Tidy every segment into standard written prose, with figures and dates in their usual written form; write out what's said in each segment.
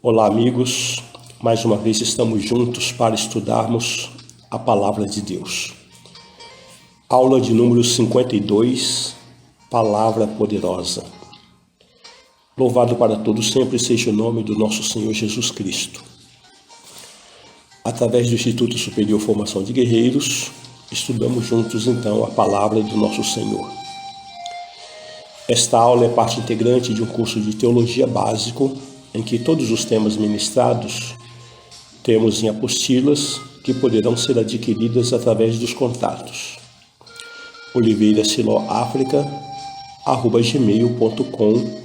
Olá, amigos. Mais uma vez estamos juntos para estudarmos a Palavra de Deus. Aula de número 52, Palavra Poderosa. Louvado para todos sempre seja o nome do nosso Senhor Jesus Cristo. Através do Instituto Superior Formação de Guerreiros, estudamos juntos então a Palavra do nosso Senhor. Esta aula é parte integrante de um curso de Teologia Básico, em que todos os temas ministrados temos em apostilas que poderão ser adquiridas através dos contatos oliveirasiloafrica@gmail.com,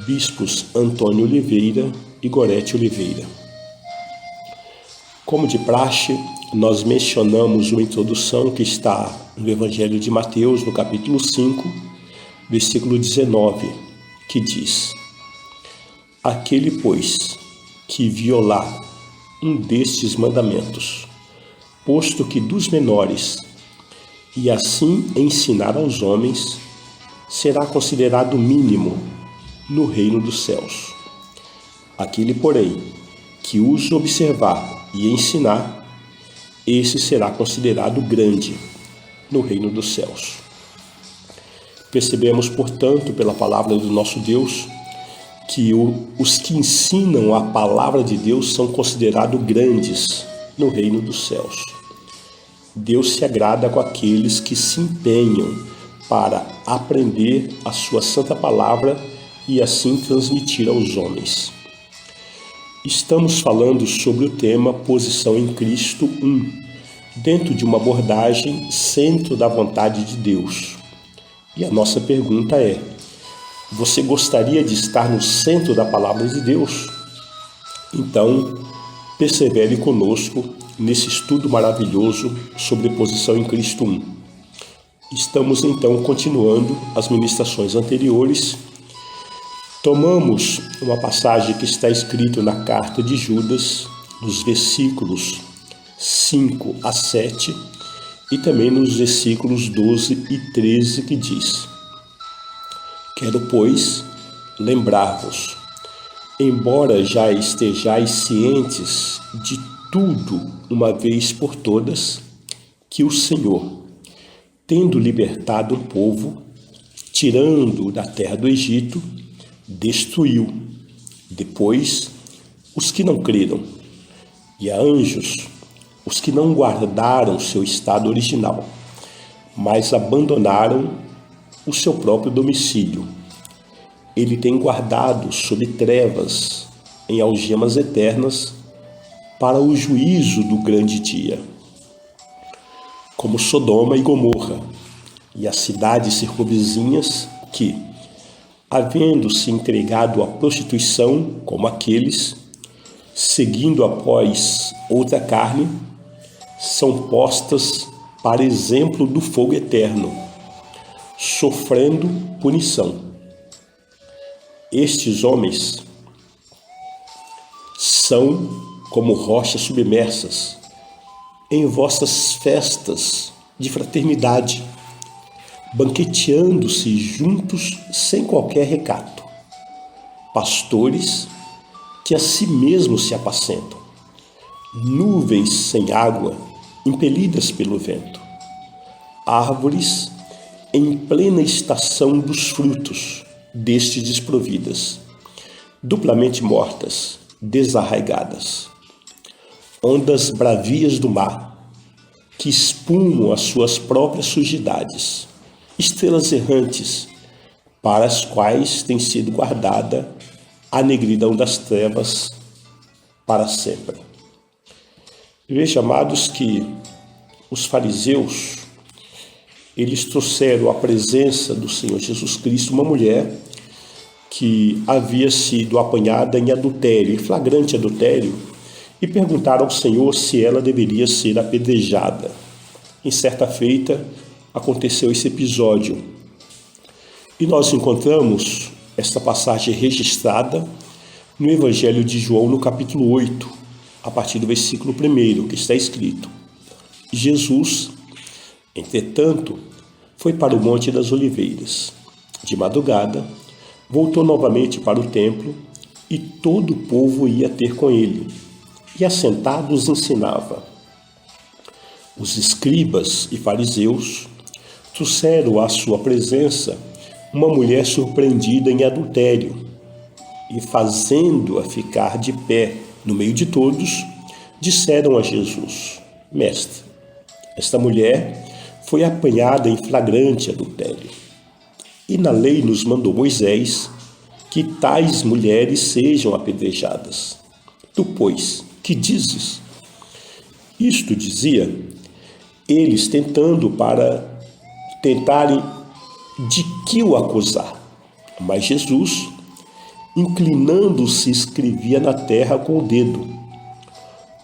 Bispos Antônio Oliveira e Gorete Oliveira. Como de praxe, nós mencionamos uma introdução que está no Evangelho de Mateus, no capítulo 5, versículo 19, que diz: Aquele, pois, que violar um destes mandamentos, posto que dos menores, e assim ensinar aos homens, será considerado mínimo no reino dos céus. Aquele, porém, que os observar e ensinar, esse será considerado grande no reino dos céus. Percebemos, portanto, pela palavra do nosso Deus, que os que ensinam a palavra de Deus são considerados grandes no reino dos céus. Deus se agrada com aqueles que se empenham para aprender a sua santa palavra e assim transmitir aos homens. Estamos falando sobre o tema Posição em Cristo 1, dentro de uma abordagem centro da vontade de Deus. E a nossa pergunta é: você gostaria de estar no centro da palavra de Deus? Então, persevere conosco nesse estudo maravilhoso sobre posição em Cristo 1. Estamos então continuando as ministrações anteriores. Tomamos uma passagem que está escrita na carta de Judas, nos versículos 5 a 7, e também nos versículos 12 e 13, que diz: Quero, pois, lembrar-vos, embora já estejais cientes de tudo uma vez por todas, que o Senhor, tendo libertado o povo, tirando-o da terra do Egito, destruiu, depois, os que não creram, e a anjos, os que não guardaram seu estado original, mas abandonaram o seu próprio domicílio. Ele tem guardado sob trevas, em algemas eternas, para o juízo do grande dia. Como Sodoma e Gomorra, e as cidades circunvizinhas que, havendo-se entregado à prostituição, como aqueles, seguindo após outra carne, são postas para exemplo do fogo eterno, sofrendo punição. Estes homens são como rochas submersas em vossas festas de fraternidade, banqueteando-se juntos sem qualquer recato, pastores que a si mesmos se apacentam, nuvens sem água impelidas pelo vento, árvores em plena estação dos frutos, destes desprovidas, duplamente mortas, desarraigadas, ondas bravias do mar, que espumam as suas próprias sujidades, estrelas errantes, para as quais tem sido guardada a negridão das trevas para sempre. Veja, amados, que os fariseus, eles trouxeram à presença do Senhor Jesus Cristo uma mulher que havia sido apanhada em adultério, em flagrante adultério, e perguntaram ao Senhor se ela deveria ser apedrejada. Em certa feita, aconteceu esse episódio. E nós encontramos esta passagem registrada no Evangelho de João, no capítulo 8, a partir do versículo 1, que está escrito: Jesus, entretanto, foi para o Monte das Oliveiras. De madrugada, voltou novamente para o templo e todo o povo ia ter com ele, e assentados ensinava. Os escribas e fariseus trouxeram à sua presença uma mulher surpreendida em adultério, e fazendo-a ficar de pé no meio de todos, disseram a Jesus: Mestre, esta mulher foi apanhada em flagrante adultério, e na lei nos mandou Moisés que tais mulheres sejam apedrejadas. Tu, pois, que dizes? Isto dizia eles tentarem de que o acusar. Mas Jesus, inclinando-se, escrevia na terra com o dedo.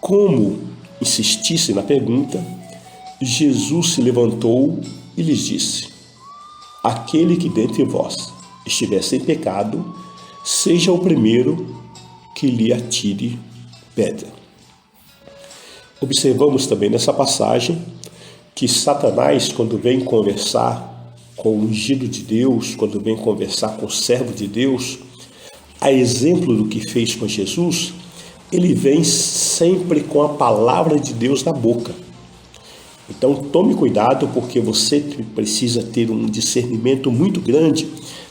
Como insistisse na pergunta, Jesus se levantou e lhes disse: Aquele que dentre vós estiver sem pecado, seja o primeiro que lhe atire pedra. Observamos também nessa passagem que Satanás, quando vem conversar com o ungido de Deus, quando vem conversar com o servo de Deus, a exemplo do que fez com Jesus, ele vem sempre com a palavra de Deus na boca. Então tome cuidado, porque você precisa ter um discernimento muito grande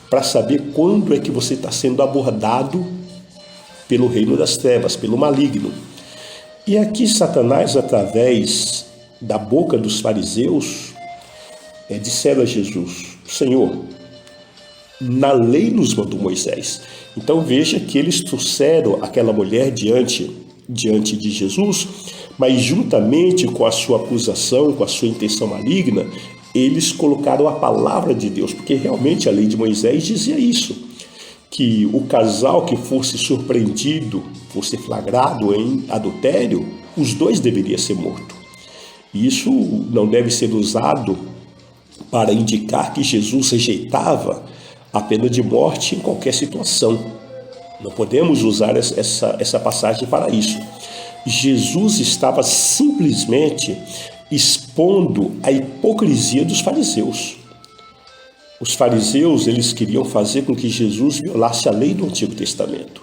para saber quando é que você está sendo abordado pelo reino das trevas, pelo maligno. E aqui Satanás, através da boca dos fariseus, disseram a Jesus: Senhor, na lei nos mandou Moisés. Então veja que eles trouxeram aquela mulher diante de Jesus, mas juntamente com a sua acusação, com a sua intenção maligna, eles colocaram a palavra de Deus, porque realmente a lei de Moisés dizia isso, que o casal que fosse surpreendido, fosse flagrado em adultério, os dois deveriam ser mortos. Isso não deve ser usado para indicar que Jesus rejeitava a pena de morte em qualquer situação. Não podemos usar essa passagem para isso. Jesus estava simplesmente expondo a hipocrisia dos fariseus. Os fariseus, eles queriam fazer com que Jesus violasse a lei do Antigo Testamento.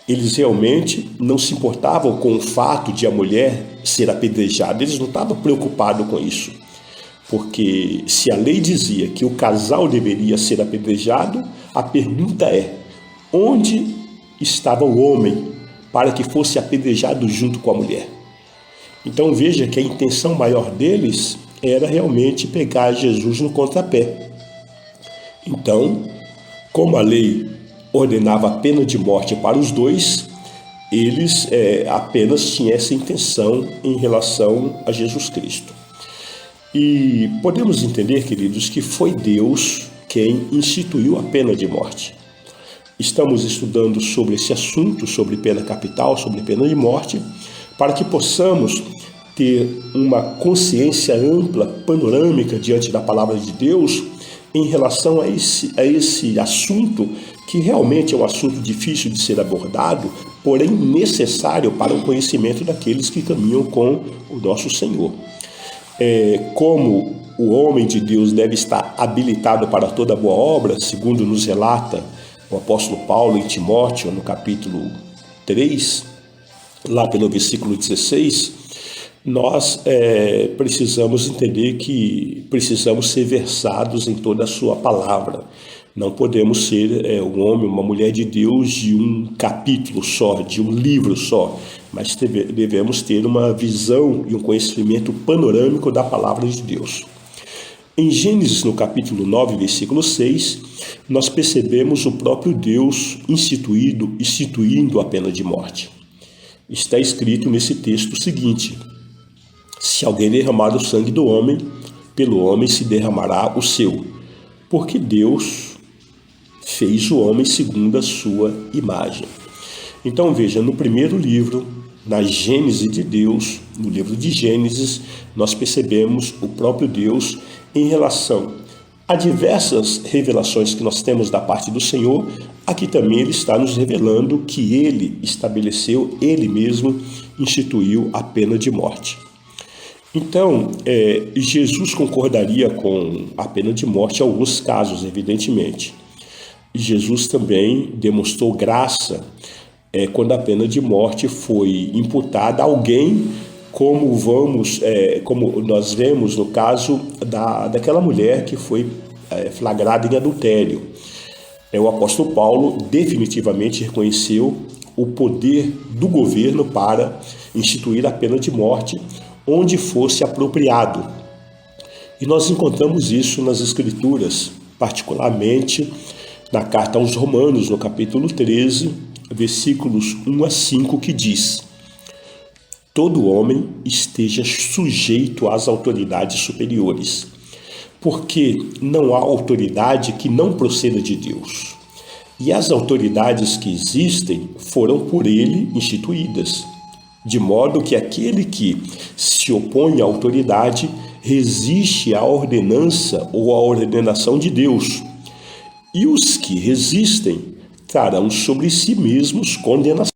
Eles realmente não se importavam com o fato de a mulher ser apedrejada, eles não estavam preocupados com isso. Porque se a lei dizia que o casal deveria ser apedrejado, a pergunta é: onde estava o homem para que fosse apedrejado junto com a mulher? Então veja que a intenção maior deles era realmente pegar Jesus no contrapé. Então, como a lei ordenava a pena de morte para os dois, eles apenas tinham essa intenção em relação a Jesus Cristo. E podemos entender, queridos, que foi Deus quem instituiu a pena de morte. Estamos estudando sobre esse assunto, sobre pena capital, sobre pena de morte, para que possamos ter uma consciência ampla, panorâmica diante da palavra de Deus em relação a esse assunto, que realmente é um assunto difícil de ser abordado, porém necessário para o conhecimento daqueles que caminham com o nosso Senhor. Como o homem de Deus deve estar habilitado para toda boa obra, segundo nos relata o apóstolo Paulo em Timóteo, no capítulo 3, lá pelo versículo 16, nós precisamos entender que precisamos ser versados em toda a sua palavra. Não podemos ser um homem, uma mulher de Deus de um capítulo só, de um livro só, mas devemos ter uma visão e um conhecimento panorâmico da palavra de Deus. Em Gênesis, no capítulo 9, versículo 6, nós percebemos o próprio Deus instituindo a pena de morte. Está escrito nesse texto o seguinte: se alguém derramar o sangue do homem, pelo homem se derramará o seu, porque Deus fez o homem segundo a sua imagem. Então veja, no primeiro livro, na Gênese de Deus, no livro de Gênesis, nós percebemos o próprio Deus em relação a diversas revelações que nós temos da parte do Senhor. Aqui também ele está nos revelando que ele estabeleceu, ele mesmo instituiu a pena de morte. Então, Jesus concordaria com a pena de morte em alguns casos, evidentemente. Jesus também demonstrou graça quando a pena de morte foi imputada a alguém, como nós vemos no caso daquela mulher que foi flagrada em adultério. O apóstolo Paulo definitivamente reconheceu o poder do governo para instituir a pena de morte onde fosse apropriado. E nós encontramos isso nas Escrituras, particularmente na carta aos Romanos, no capítulo 13, versículos 1 a 5, que diz: todo homem esteja sujeito às autoridades superiores, porque não há autoridade que não proceda de Deus. E as autoridades que existem foram por ele instituídas, de modo que aquele que se opõe à autoridade resiste à ordenança ou à ordenação de Deus. E os que resistem trarão sobre si mesmos condenação.